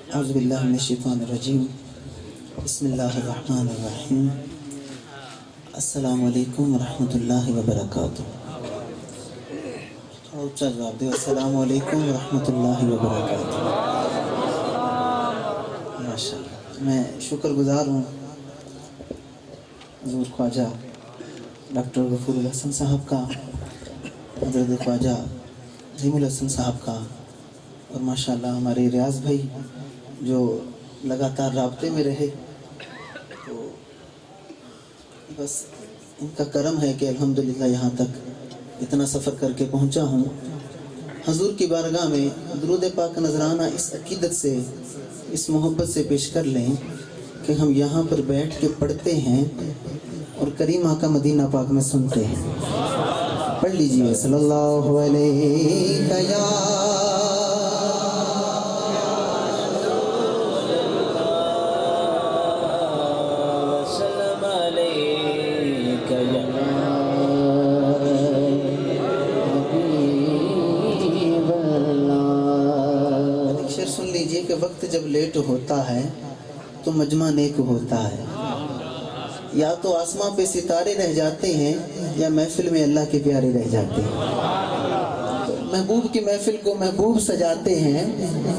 औज़ुबिल्लाहि मिनश्शैतानिर्रजीम बिस्मिल्लाहिर्रहमानिर्रहीम अस्सलामु अलैकुम वरहमतुल्लाहि वबरकातुहू। ऊँचा जवाब दो, अस्सलामु अलैकुम वरहमतुल्लाहि वबरकातुहू। माशाअल्लाह, मैं शुक्रगुज़ार हूँ हुज़ूर ख्वाजा डॉक्टर गफूरुल हसन साहब का, हज़रत ख्वाजा अज़ीमुल हसन साहब का, और माशाअल्लाह हमारे रियाज़ भाई जो लगातार राब्ते में रहे। तो बस इनका करम है कि अल्हम्दुलिल्लाह यहाँ तक इतना सफ़र करके पहुँचा हूँ। हजूर की बारगाह में दुरूद पाक नजराना इस अकीदत से, इस मोहब्बत से पेश कर लें कि हम यहाँ पर बैठ के पढ़ते हैं और करीम आका मदीना पाक में सुनते हैं। पढ़ लीजिए सल्लल्लाहु अलैहि या सुन लीजिए कि वक्त जब लेट होता है तो मजमा नेक होता है। या तो आसमां पे सितारे रह जाते हैं या महफिल में अल्लाह के प्यारे रह जाते हैं। तो महबूब की महफिल को महबूब सजाते हैं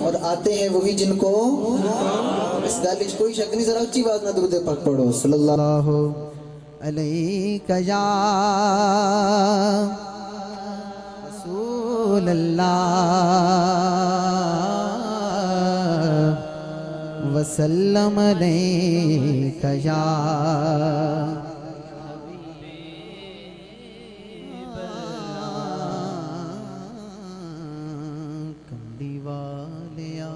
और आते हैं वही जिनको इस गाली कोई शक नहीं। जरा ऊंची बात ना दुरूद पाक पढ़ो सल्लल्लाहु अलैहि या रसूल अल्लाह वसल्लम अलैका या कमली वालिया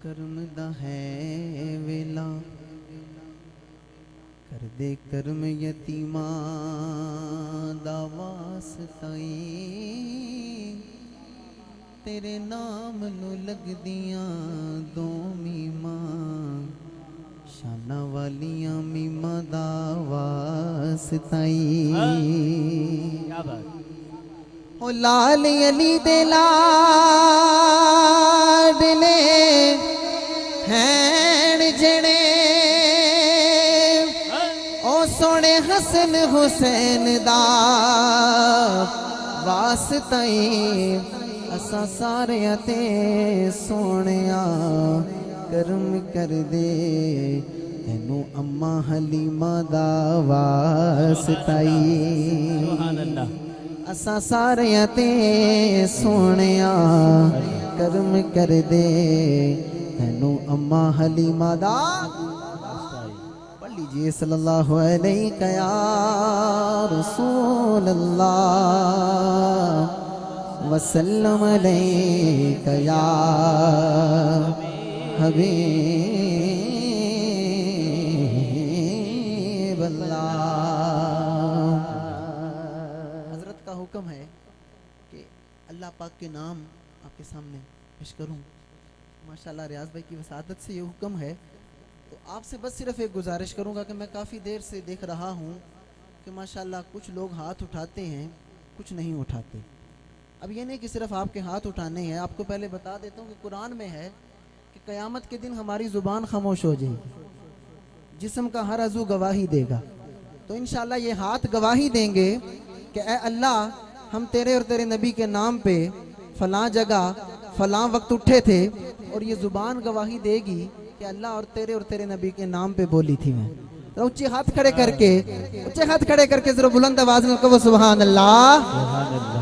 करम दा है वेला कर दे करम यतीमा दा वास्ताई तेरे नाम नू लगदियां दो मीमा शाना वालियां मीमा दा वास्ताई। ओ लाल अली दे लाडले हैन जड़े ओ सोने हसन हुसैन दा वास्ताई असा सारे ते सोनिया करम कर दे तेनू अम्मा हलीमा दा वास्ताई। असा सारे ते सोनिया करम कर दे तेनू अम्मा हलीमा दा। पढ़ लीजिए सल्लल्लाहु अलैहि या रसूल अल्लाह वसल्लम अलैका या हबीब अल्लाह। हजरत का हुक्म है कि अल्लाह पाक के नाम आपके सामने पेश करूं। माशाल्लाह रियाज भाई की वसादत से ये हुक्म है। तो आपसे बस सिर्फ एक गुजारिश करूंगा कि मैं काफ़ी देर से देख रहा हूं कि माशाल्लाह कुछ लोग हाथ उठाते हैं, कुछ नहीं उठाते। अब ये नहीं कि सिर्फ आपके हाथ उठाने हैं। आपको पहले बता देता हूँ कि कुरान में है कि क़यामत के दिन हमारी ज़ुबान खामोश हो जाएगी, जिस्म का हर अज़ू गवाही देगा। तो इंशाअल्लाह ये हाथ गवाही देंगे कि ए अल्लाह, हम तेरे और तेरे नबी के नाम पे फ़लाँ जगह फ़लाँ वक्त उठे थे, और ये ज़ुबान गवाही देगी कि अल्लाह और तेरे नबी के नाम पे बोली थी मैं। तो ऊंचे हाथ खड़े करके जरा बुलंद आवाज में कहो सुभान अल्लाह।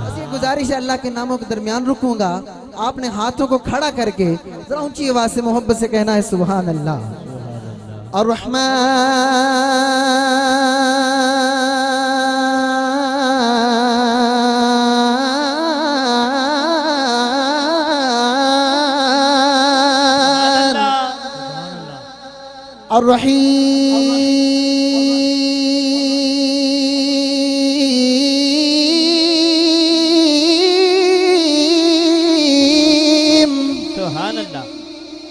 बस ये गुजारिश है, अल्लाह के नामों के दरमियान रुकूंगा, आपने हाथों को खड़ा करके जरा ऊंची आवाज से मोहब्बत से कहना है सुभान अल्लाह। और रहमान और रहीम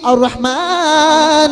और रहमान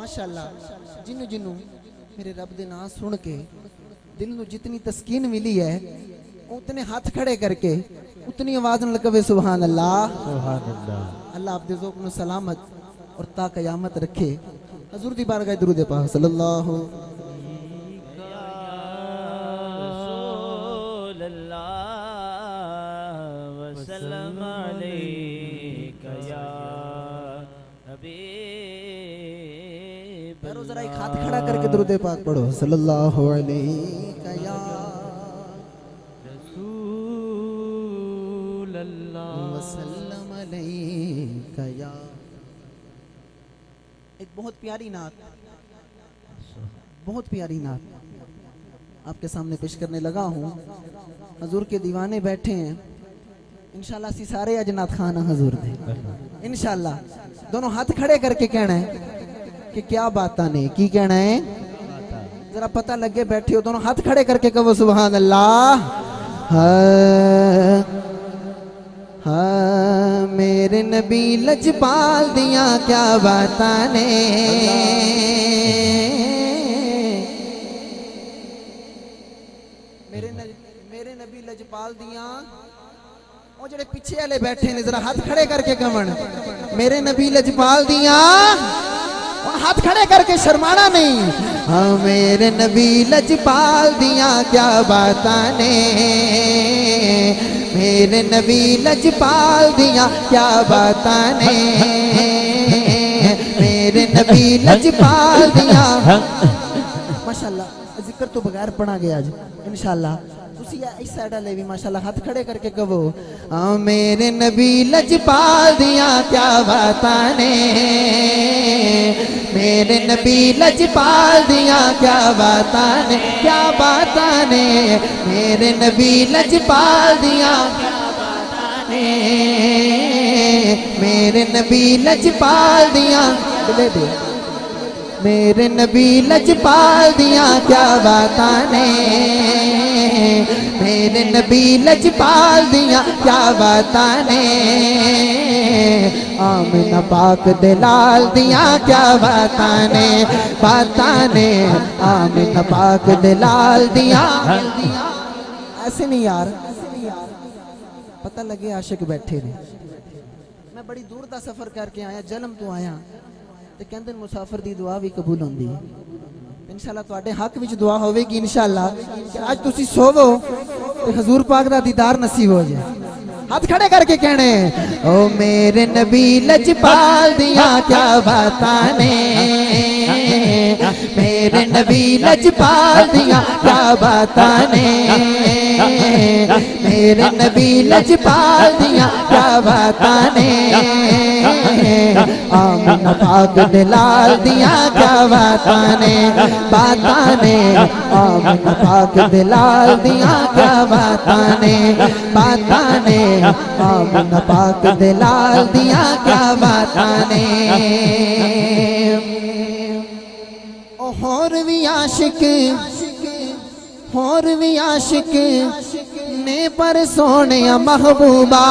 माशाअल्लाह. जिन्नू जिन्नू मेरे रब दे नाम सुन के दिल नू जितनी तस्कीन मिली है उतने हाथ खड़े करके उतनी आवाज न लगे सुभान अल्लाह. सुभान अल्लाह. अल्लाह आप ज़ोक नु सलामत और ता क़यामत रखे. हजूर दी बारगाह दुरूद पाक सल्लल्लाहु वसल्लम अलैका या हबीब. जरा एक हाथ खड़ा करके दुरूद पाक पढ़ो सल्लल्लाहु अलैका या एक बहुत प्यारी नात आपके सामने पेश करने लगा हूँ. हजूर के दीवाने बैठे हैं इंशाल्लाह सी सारे अज नात खाना हजूर दे इंशाल्लाह. दोनों हाथ खड़े करके कहना है कि क्या बाता ने की कहना है जरा पता लगे बैठे हो. दोनों हाथ खड़े करके कहो सुभान अल्लाह. हाँ मेरे नबी लजपाल दिया क्या बाता ने मेरे नबी लजपाल दिया. वो जेड़े पीछे वाले बैठे ने जरा हाथ खड़े करके कमन मेरे नबी लजपाल दिया. हाथ खड़े करके शर्माना नहीं. हाँ मेरे नबी लजपाल दिया क्या बाता ने मेरे नबी लजपाल दिया क्या बाता ने मेरे नबी लजपाल दिया. माशाल्लाह जिक्र तो बगैर पढ़ा गया आज इंशाल्लाह. इस साइड वाले भी माशाल्लाह हाथ खड़े करके कहो मेरे नबी लजपाल दिया क्या बाता ने मेरे नबी लजपाल दिया क्या बाता ने क्या बाता ने मेरे नबी लजपाल दिया क्या बाता ने मेरे नबी लजपाल दिया. मेरे नबी लजपाल दिया क्या बातां ने, मेरे नबी लजपाल दिया क्या बातां ने, आमिना पाक दे लाल दिया क्या बातां ने, बातां ने आमिना पाक दे लाल दिया। ऐसे नहीं यार, पता लगे आशिक बैठे ने। मैं बड़ी दूर दा सफर करके आया, जलम तो आया ते कहंदे मुसाफिर दी दुआ भी कबूल होंदी है। इंशाअल्लाह तुहाडे हक विच दुआ होवेगी इंशाअल्लाह कि आज तुसी सोवो ते हजूर पाक दा दीदार नसीब हो जाए। हाथ खड़े करके कहने, ओ मेरे नबी लजपाल दिया क्या बातां ने, मेरे नबी लजपाल दिया क्या बातां ने, मेरे नबी लजपाल दिया क्या बातां ने, आमिना पाक दे लाल दिया क्या बातां ने, बातां ने आमिना पाक दे लाल दिया क्या बातां ने, बातां ने आमिना पाक दे लाल दिया क्या बातां ने। होर भी आशिक ने पर सोने महबूबा,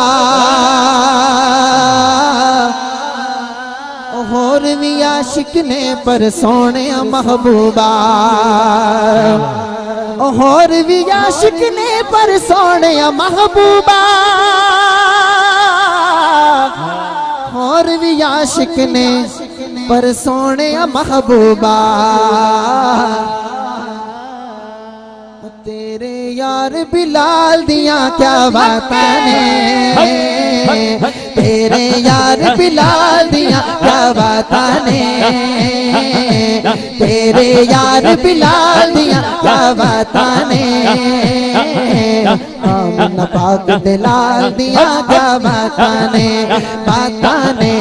होर भी आशिक ने पर सोने महबूबा, होर भी आशिक ने पर सोने महबूबा, होर भी आशिक ने पर सोने महबूबा, तेरे यार बिलाल दिया क्या बातां ने, तेरे यार बिलाल दिया क्या बातां ने, तेरे यार बिलाल दिया क्या बातां ने, आमिना पाक दे लाल दिया क्या बातां ने, बातां ने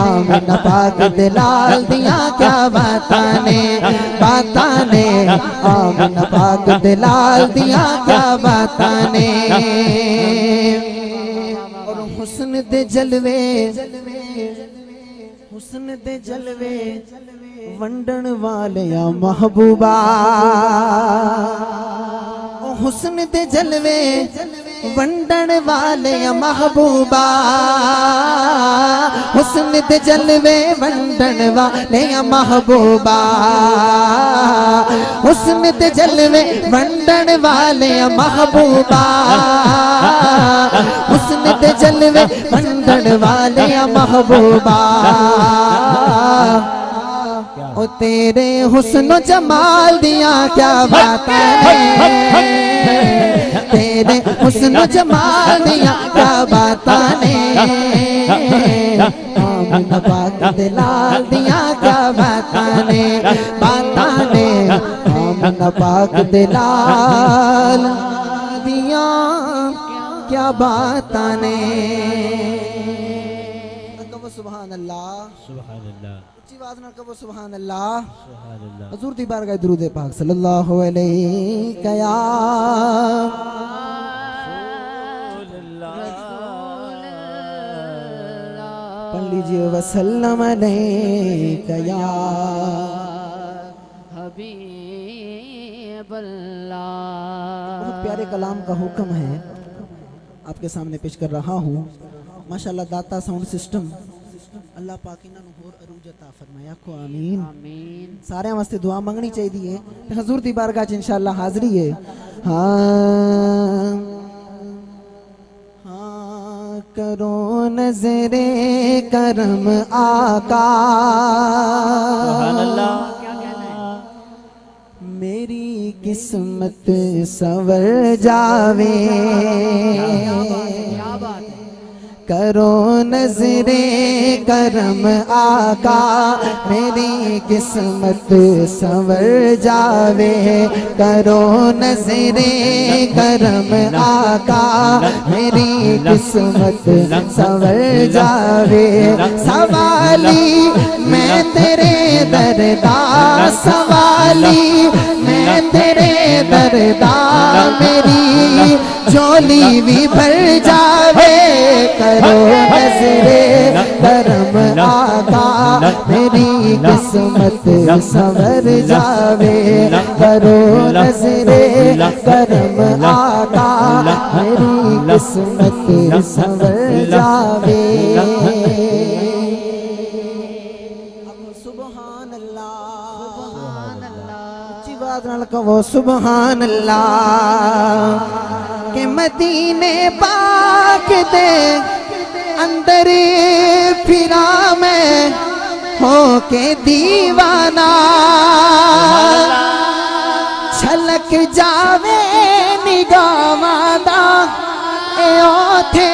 आमिना पाक दे लाल दिया क्या बातां ने, बातां ने आमिना पाक दे लाल दिया क्या बातां ने। और हुस्न दे जलवे, हुस्न दे जलवे वंडन वाले या महबूबा, हुस्न दे जलवे वंडन वाले या महबूबा, हुस्न दे जलवे वंडन वाले या महबूबा, हुस्न दे जलवे वंडन वाले या महबूबा, हुस्न दे जलवे वंडन वाले या महबूबा, ओ तेरे हुस्न जमाल दिया क्या बातां ने, तेरे हुस्न जमाल दिया क्या बातां ने, आमिना पाक दे लाल दिया क्या बातां ने, बातां ने आमिना पाक दे लाल दिया क्या बातां ने। कहो सुभान अल्लाह, सुभान अल्लाह, उच्ची आवाज में कहो सुभान अल्लाह, सुभान अल्लाह। हुजूर दी बारगाह दुरूद पाक सल्लल्लाहु अलैहि या पढ़ लीजिए वसल्लम अलैका या हबीब अल्लाह। बहुत प्यारे कलाम का हुक्म है, आपके सामने पेश कर रहा हूँ। माशाल्लाह दाता साउंड सिस्टम अल्लाह पाक इन्हां नूं होर अरूज अता फरमाया को आमीन आमीन। सारे वास्ते दुआ मंगनी चाहिए ते हुजूर दी बारगाह च इंशाअल्लाह हाज़री है। हाँ हाँ करो नजरे करम आका, सुभान अल्लाह, मेरी किस्मत संवर जावे, करो नजरे करम आका, मेरी किस्मत संवर जावे, करो नजरे करम आका, मेरी किस्मत संवर जावे। सवाली मैं तेरे दरदार, सवाली मैं तेरे दरदार, मेरी झोली भी भर जावे, करो नजरे करम आका मेरी किस्मत संवर जावे करो नजरे करम आका मेरी किस्मत संवर जावे सुभान अल्लाह ऊंची आवाज नाल कहो सुभान अल्लाह के मदीने पाक दे अंदर फिरा मैं हो के दीवाना छलक जावे निगाहां दा ए ओथे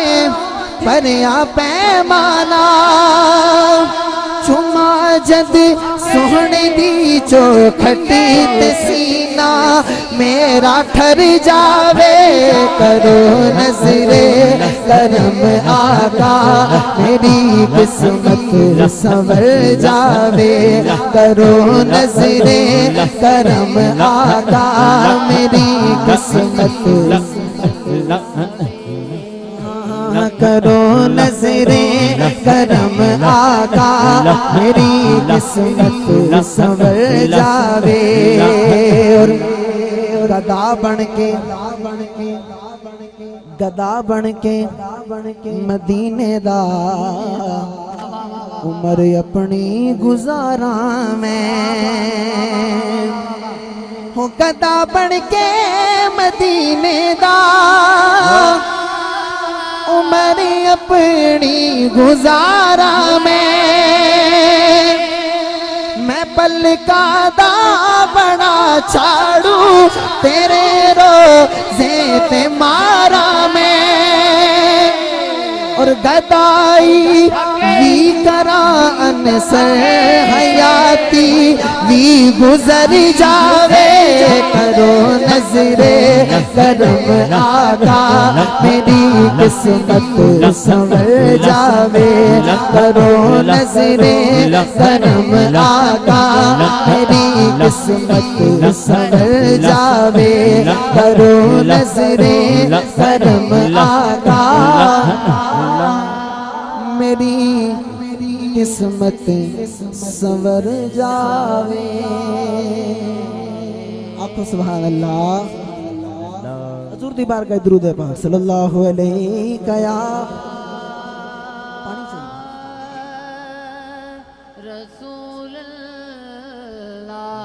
भरिया पैमाना चुमा जद सोहने दी चौखटी ते सीना मेरा ठर जावे करो नजरे करम आका मेरी किस्मत संवर जावे करो नजरे करम आका मेरी किस्मत करो नजरे करम आका मेरी किस्मत संवर जावे और गदा बन के मदीने दा उम्र अपनी गुजारा मैं हो गदा बन के मदीने दा उम्र अपनी गुजारा मैं पलका दा बड़ा छाड़ू तेरे रोज़े ते मारा मैं और गदाई भी करा अनसर हयाती भी गुजर जावे करो नजरे करम आका मेरी किस्मत संवर जावे करो नजरे करम आका मेरी किस्मत संवर जावे करो नजरे करम आका मेरी किस्मत संवर जावे आखो सुभान अल्लाह हुजूर दी बारगाह दुरूद पाक सल्लल्लाहु अलैहि कया पानी चाहिए रसूल अल्लाह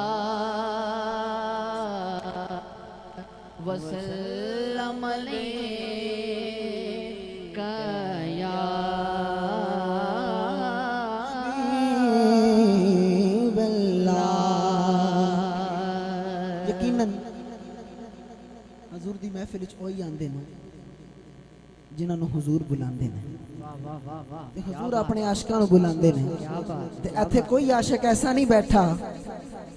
वसल्लम अलैका या हजूर दी महफिल च ओही आंदे ने जिन्हां नूं हुजूर बुलांदे ने ते हुजूर अपने आशिकां नूं बुलांदे ने ते इत्थे कोई आशिक ऐसा नहीं बैठा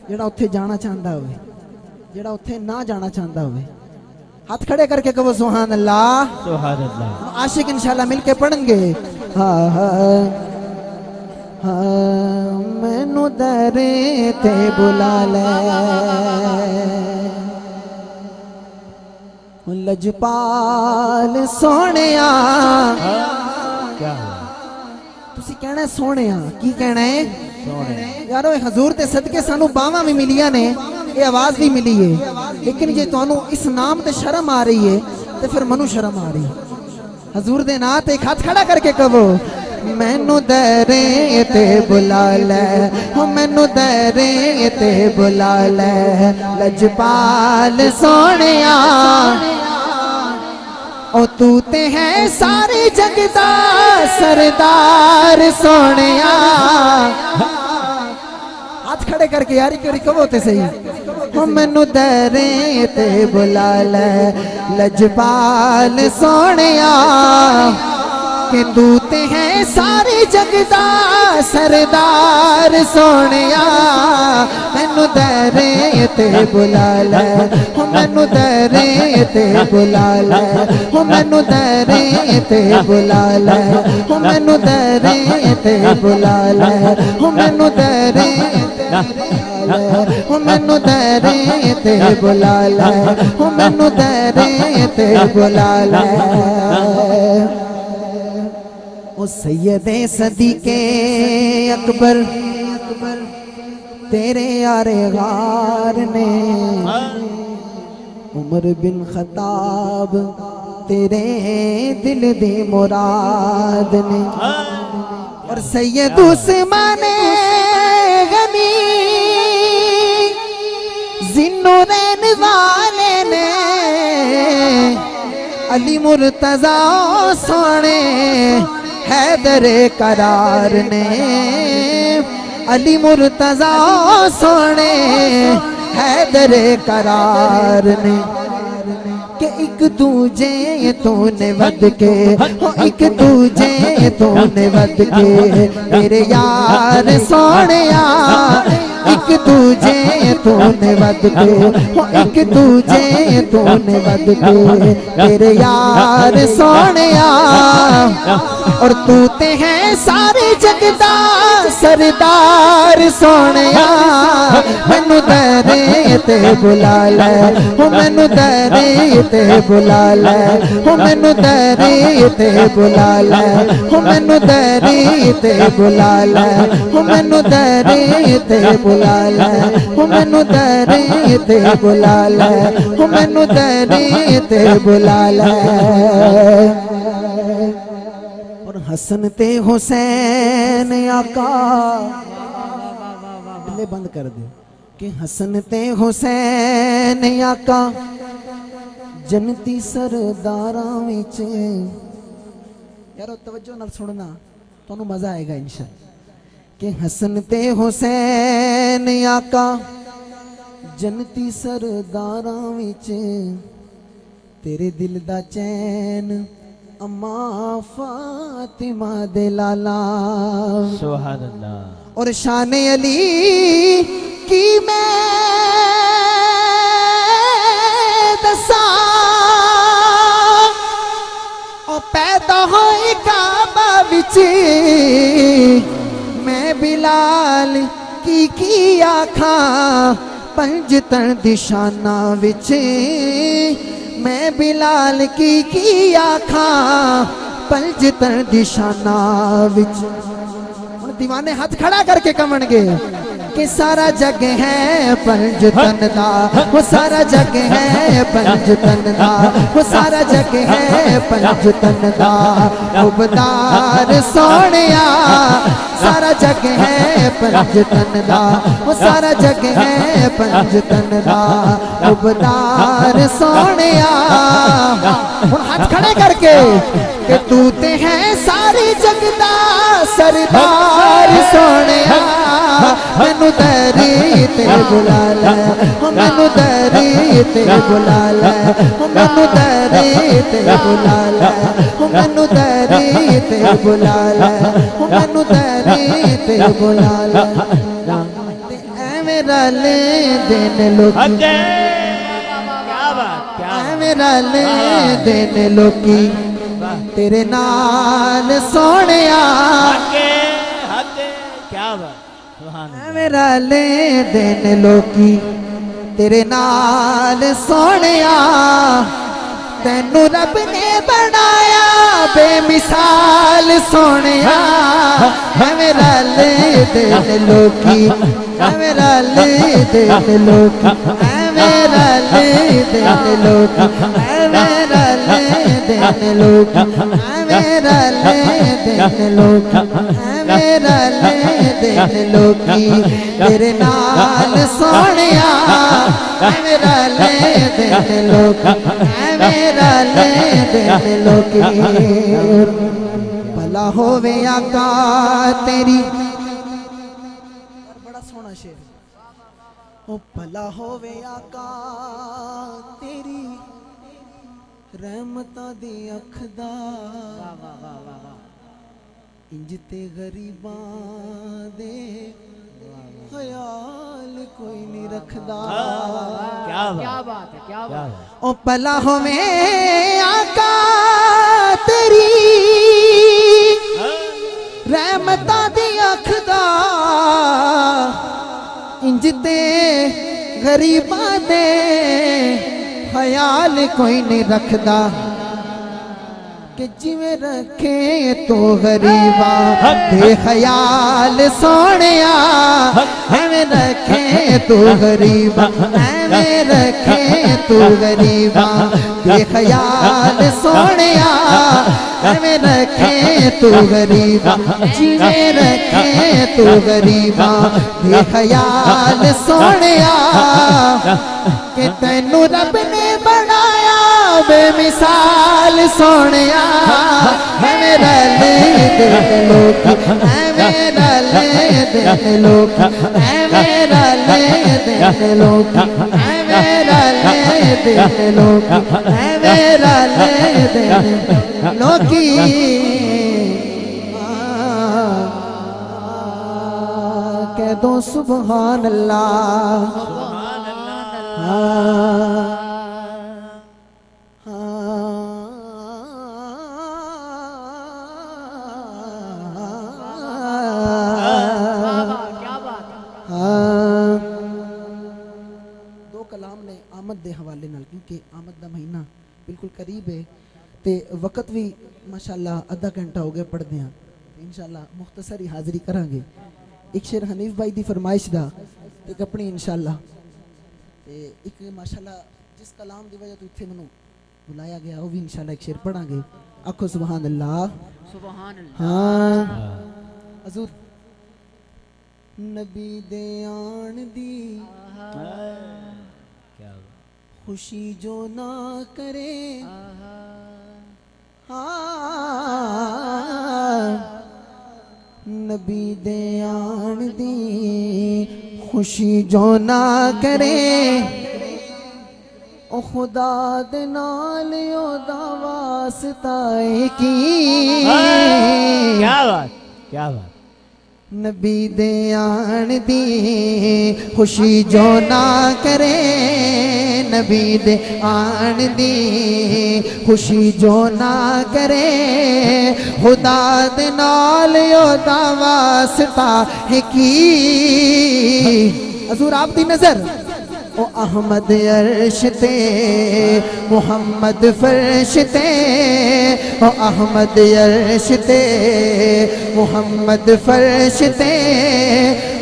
जेड़ा उत्थे जाना चाहता होवे जेड़ा उत्थे ना जाना चाहता होवे हाथ खड़े करके कहो सुभान अल्लाह सुभान अल्लाह आशिक इंशाल्लाह मिलके पढ़ेंगे हाँ हाँ मैनू दरे ते बुला ले लजपाल सोहणिया क्या तुसी कहना सोहणिया की कहना है यारो हजूर ते सदके सानू बावां भी मिलियां ने ये आवाज भी मिली है लेकिन जे तुहानू इस नाम ते शर्म आ रही है तो फिर मनु शर्म आ रही है हजूर दे नाम ते एक हाथ खड़ा करके कहो मैनू दरे ते बुला ले मैनू दरे ते बुला ले लजपाल सोहणिया ओ तू ते है सारे जग दा सरदार सोहणिया हाथ खड़े करके यारी क्यों कहो ते सही मैनू दरे ते बुला ले लजपाल सोहणिया कि तू ते है सारे जग दा सरदार सोहणिया मैनू दरे ते बुला ले मैनू दरे ते बुला ले मैनू दरे ते बुला ले मैनू दरे ते बुला ले मैनू दरे मैनू दरे ते बुला ले मैनू दरे ते बुला ले सैयदे सदीके अकबर तेरे यारे गार ने, उमर बिन खताब तेरे दिल दी मुराद ने, और सैयद उस्माने गनी जिन्नूरैन वाले ने, अली मुर्तजा सोने हैदरे करार ने, अली मुर्तजा सोने हैदरे करार ने, कि एक दूजे तूने वद के, हो एक दूजे तूने वद के, मेरे यार सोनिया एक दूजे तूने वद के, हो एक दूजे तूने वद के, मेरे यार सोनिया, और तू ते है सारे जगदा सरदार सोनिया, मैनू दरे ते बुला ले, हो मैनू दरे ते बुला ले, हो मैनू दरे ते बुला ले, हो मैनू दरे ते बुला ले, हो मैनू दरे ते बुला ले, हो मैनू दरे ते बुला ले, हो मैनू दरे ते बुला ले। और हसन ते हुसैन आका, बिल्ले बंद कर दे, कि हसन ते हुसैन आका जनती सरदारां विच, यारो तवज्जो नाल सुनना तुहानू मजा आएगा इंशाअल्लाह, कि हसन ते हुसैन आका जनती सरदारां विच, तेरे दिल दा चैन अम्मा फातिमा दे लाला, सुभान अल्लाह। और शान अली की मैं दसा, और पैदा होए काबा विच, मैं बिलाल की आखा पंजतन दिशाना विच, मैं बिलाल की आखा पंजतन दिशाना विच। हुण दीवाने हाथ खड़ा करके कमणगे कि सारा जग है पंजतन दा, वो सारा जग है पंजतन दा, वो सारा जग है पंजतन दा, उबदार सोनिया सारा जग है पंजतन दा, वो सारा जग है पंजतन दा, उबदार सोनिया। हुण हाथ खड़े करके कि तू ते है सारी जगदा सरदार सोनिया, मैनू दरी ते बुला ले, मैनू दरी ते बुला ले, मैनू दरी ते बुला ले, मैनू दरी ते बुला ले, मैनू दरी ते बुला ले। ऐ रल देन लोकी, क्या बात, क्या ऐ रल देन लोकी तेरे नाल सोनिया, क्या बात, सुभान अल्लाह। मेरा ले देन लोकी तेरे नाल सोनिया, तेनू रब ने बनाया बेमिसाल सोनिया, मेरा ले देन लोकी, मेरा ले देन लोकी, मेरा ले देन लोकी, मेरा ले देन लोकी, मेरा ले देन लोकी, मेरा ले देन लोकी तेरे नाल सोनिया, मेरा ले देन लोकी, मेरा ले देन लोकी। भला होवे आका तेरी, बड़ा सोहना शेर, ओ भला होवे आका तेरी रहमतां दी अख दा, इंज ते गरीबां दे ख्याल कोई नहीं रखदा। क्या बात है, क्या बात है। ओ भला होवे आका तेरी रहमतां दी अख दा, इंज ते गरीबां दे ख्याल कोई नहीं रखदा। कि जिवें रखे तो गरीबा दे ख्याल सोनिया एवें रखे तो गरीबा एवें रखे तो गरीबा दे ख्याल सोनिया एवें रखे तो गरीबा जिवें रखे तो गरीबा दे ख्याल सोनिया कि तैनू रब ने बनाया बेमिसाल सोनिया मेरा ले दे लोकी मेरा ले दे लोकी मेरा ले दे लोकी मेरा ले दे लोकी मेरा ले दे लोकी कह दो सुभान अल्लाह दो कलाम ने आमद दे हवाले नाल क्योंकि आमद दा महीना बिल्कुल करीब है ते वक्त भी माशाअल्लाह आधा घंटा हो गया पढ़दे हैं इंशाअल्लाह मुख्तसर ही हाजिरी करांगे एक शेर हनीफ भाई दी फरमाइश दा एक अपनी इंशाअल्लाह ते एक माशाअल्लाह जिस कलाम दी वजह तो इत्थे मनु बुलाया गया वो भी इंशाअल्लाह एक शेर पढ़ांगे आखो सुभान अल्लाह सुभान अल्लाह। हाँ हजूर नबी दे आन दी क्या बात खुशी जो ना करे हाँ नबी दे आन दी खुशी जो ना करे ओ खुदा दे नाल ओदा वास्ता है की क्या बात क्या बात नबी दे आन दी खुशी जो ना करे नबी दे आन दी खुशी जो ना करे खुदा दे नाल ओदा वास्ता है की हजूर आप दी नजर ओ अहमद अर्श ते मुहम्मद फर्श ते ओ अहमद अर्श ते मुहम्मद फर्श ते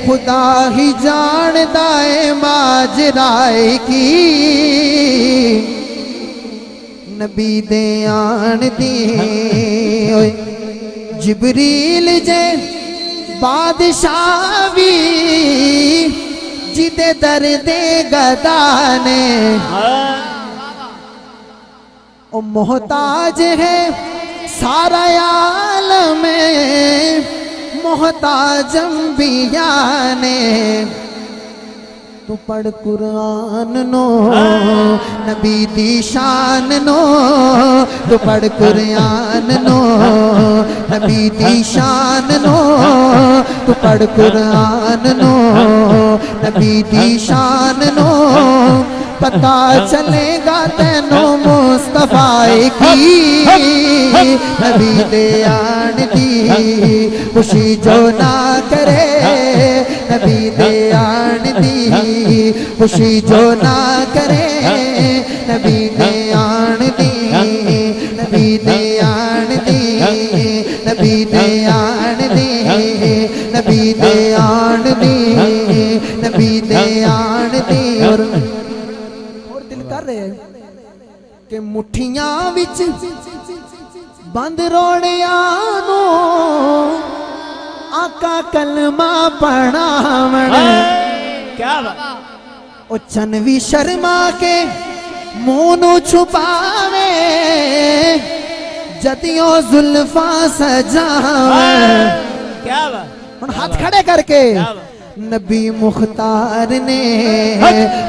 खुदा ही जानदा है माजराए की नबी दे आन दी ओए जिबरील जे बादशाह भी जिदे दर दे गदाने ओ मोहताज है सारा आलम में मोहताज अंबिया ने तू पढ़ कुरान नो नबी दी शान नो तू पढ़ कुरान नो नबी दी शान नो तू पढ़ कुरान नो नबी दी शान नो पता चलेगा तेनो मुस्तफा की नबी दे आन दी खुशी जो ना करे नबी दे आन दी खुशी जो ना करे नबी दे आन दी नबी दे आन दी नबी दे आन दी नबी दे आन दी नबी दे आन दी और दिल कर रहे हैं कि मुठियां विच बंद रोड़िया नो आका कलमा पढ़ावण क्या बात ओ चनवी शर्मा के मुंह नु छुपावे जदियों जुल्फा सजावण क्या बात हुण हाथ खड़े करके नबी मुख्तार ने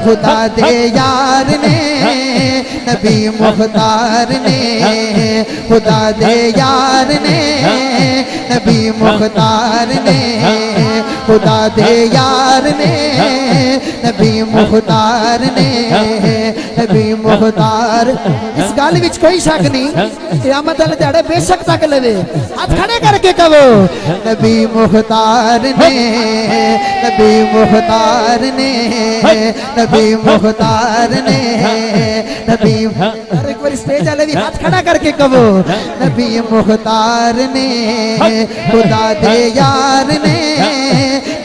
खुदा दे यार ने नबी मुख्तार ने खुदा दे यार ने नबी मुख्तार ने खुदा दे यार ने नबी मुख्तार ने नबी मुख्तार। इस गल विच कोई शक नहीं, क़यामत वाले दिहाड़े बेशक तक लवे, हाथ खड़े करके कहो नबी मुख्तार ने, नबी मुख्तार ने, नबी मुख्तार ने, नबी। और एक बार स्टेज वाले भी हाथ खड़ा करके कहो नबी मुख्तार ने, खुदा दे यार ने,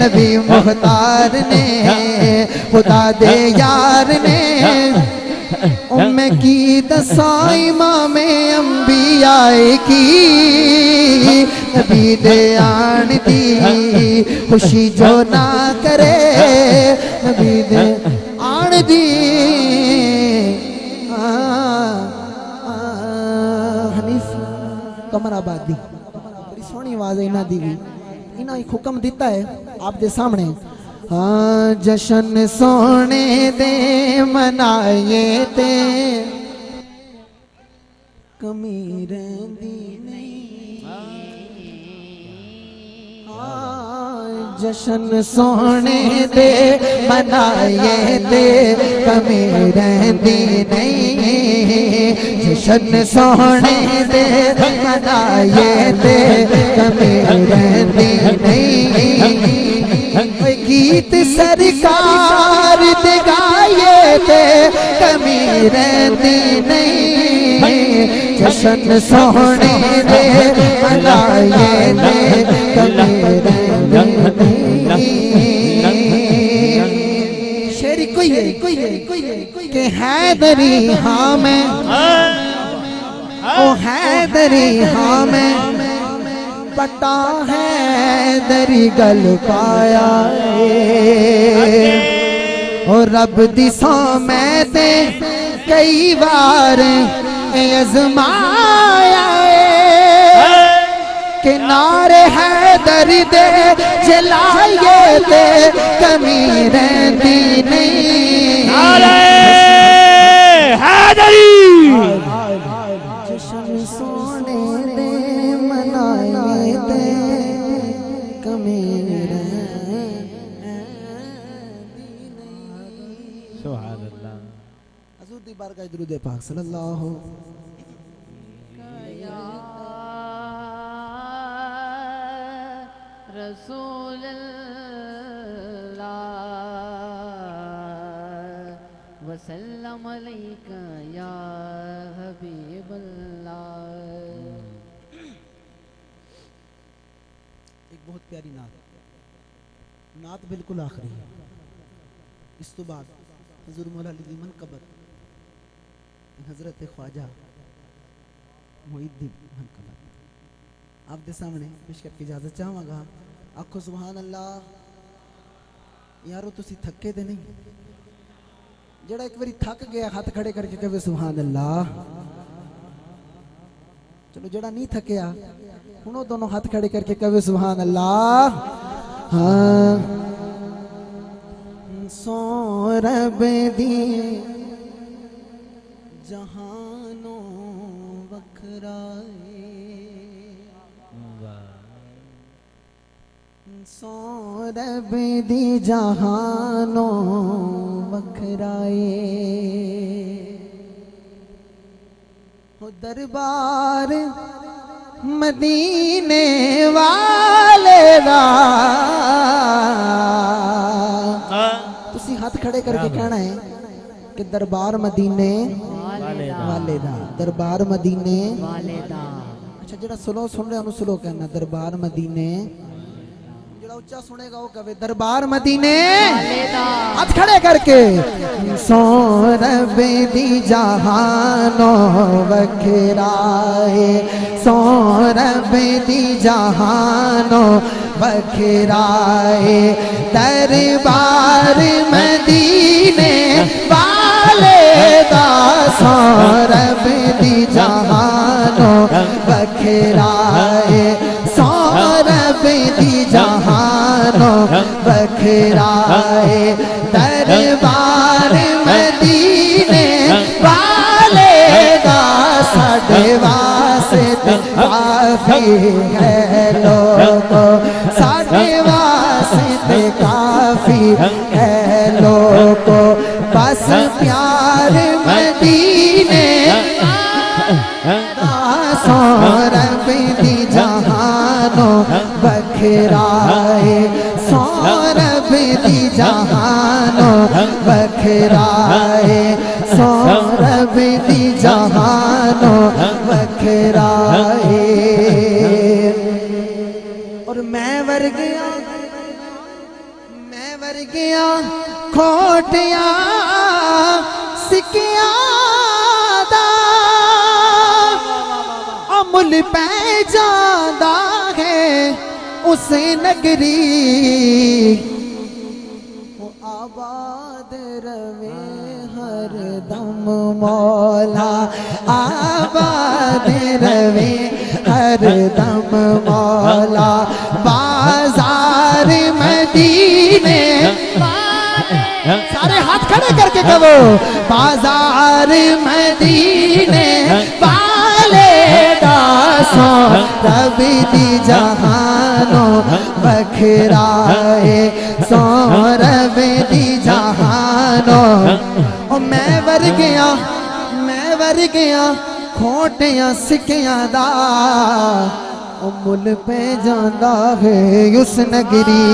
नबी मुख्तार ने, खुदा दे यार ने। उम्मे की दसा इमाम अंबिया की, नबी दे आन दी खुशी जो ना करे, नबी दे आन दी। हनीफ कमराबादी बड़ी सोहनी आवाज है इन्हां दी भी, इन्हां एक हुक्म दिता है आप दे सामने। हाँ जशन सोने दे मनाए ते कमी रहिंदी नहीं। हाँ जशन सोने दे मनाए ते कमी रहिंदी नहीं। जशन सोने दे मनाए ते कमी रहिंदी नहीं। गीत सरकार दे गाए थे कमी रहती नहीं। जशन सोने दे मनाए थे कमी रहती नहीं। शेरी कोई है कि हैदरी हाँ मैं, ओ हैदरी हाँ मैं, पता है दरी गल पाया और रब दिसों मैं ते कई बार आजमाया कि नारे है दर्द जलाए ते कमी रहती नहीं। जशन सोने दे मनाए ते कमी सुभान अल्लाह। हुजूर दी बारगाह दुरूद पाक सल्लल्लाहु रसूल वसल्लम अलैका या हबीबल्लाह। एक बहुत प्यारी नात बिल्कुल आखिरी है। इस तो बाद हुजूर मौला अली मनकबत हजरत ख्वाजा मुईद्दीन मनकबत आप दे सामने पेश करके इजाजत चाहांगा। आखो सुभान अल्लाह। यारो तुसी थके ते नहीं, जड़ा एक बारी थक गया हाथ खड़े करके कहे सुभान अल्लाह। चलो जड़ा नहीं थकया हुणो दोनों हाथ खड़े करके कहे सुभान अल्लाह। हाँ सौरभ दी जहानो वखराए, सौरभ दी जहानो वखराए। हो दरबार मदीने वाले दा। तुसी हाथ खड़े करके कहना है कि दरबार मदीने वाले दा, दरबार मदीने वाले दा। अच्छा जरा स्लो सुन रहे हैं स्लो कहना दरबार मदीने, जरा ऊंचा सुनेगा वो कहे दरबार मदीने वाले दा। हाथ खड़े करके सौरभ दी जहानो वखराए, सौरभ दी जहानो वखराए। दरबार मदीने वाले दा, सौरभ दी जहानो वखराए, सौरभ दी जहानो वखराए। दरबार मदीने वाले दा साडे वास्ते काफी है लोगो, साडे वास्ते काफी है लोगो। बस प्यार सौरभ दी जहानो बखराए सौरभ दी जहानो बखराए सौरभ दी जहानो बखराए। और मैं वर गया खोटिया सिकिया दा अमुल पै जांदा है उस नगरी वो आबाद रवे हर दम मौला आबाद रवे हर दम मौला। बाजार मदीने सारे हाथ खड़े करके कहो बाजार मदीने पाले दासो रबी दी जहानो बखराए सौरभ दी जहानो। ओ मैं वर गया खोटियां सिकियां दा ओ मुल पे जांदा है उस नगरी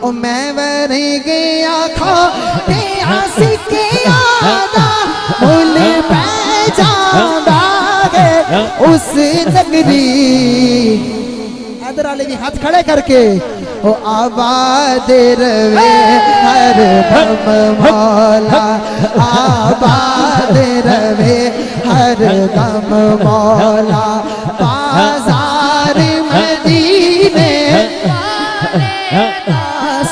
ओ मैं वर गया खोटियां सिकियां दा मुल पे जांदा है उस नगरी। इधर वाले भी हाथ खड़े करके ओ आबाद रवे हर दम मौला आबाद रवे हर दम मौला। बाजार मदीने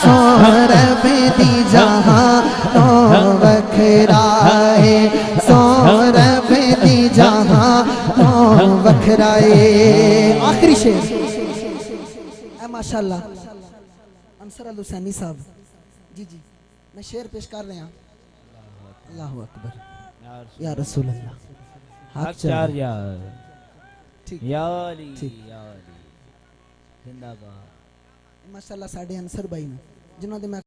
सौरभ दी जहानो बखराए सौरभ दी जहानो बखराए। आखिरी शेर माशाल्लाह अंसर अल हुसैनी साहब जी जी मैं शेर पेश कर रहे हैं। अल्लाहु अकबर या रसूल अल्लाह हाथ चार यार ठीक या अली ठीक जिंदाबाद माशाल्लाह साडे अंसर भाई ने जिन्होंने मैं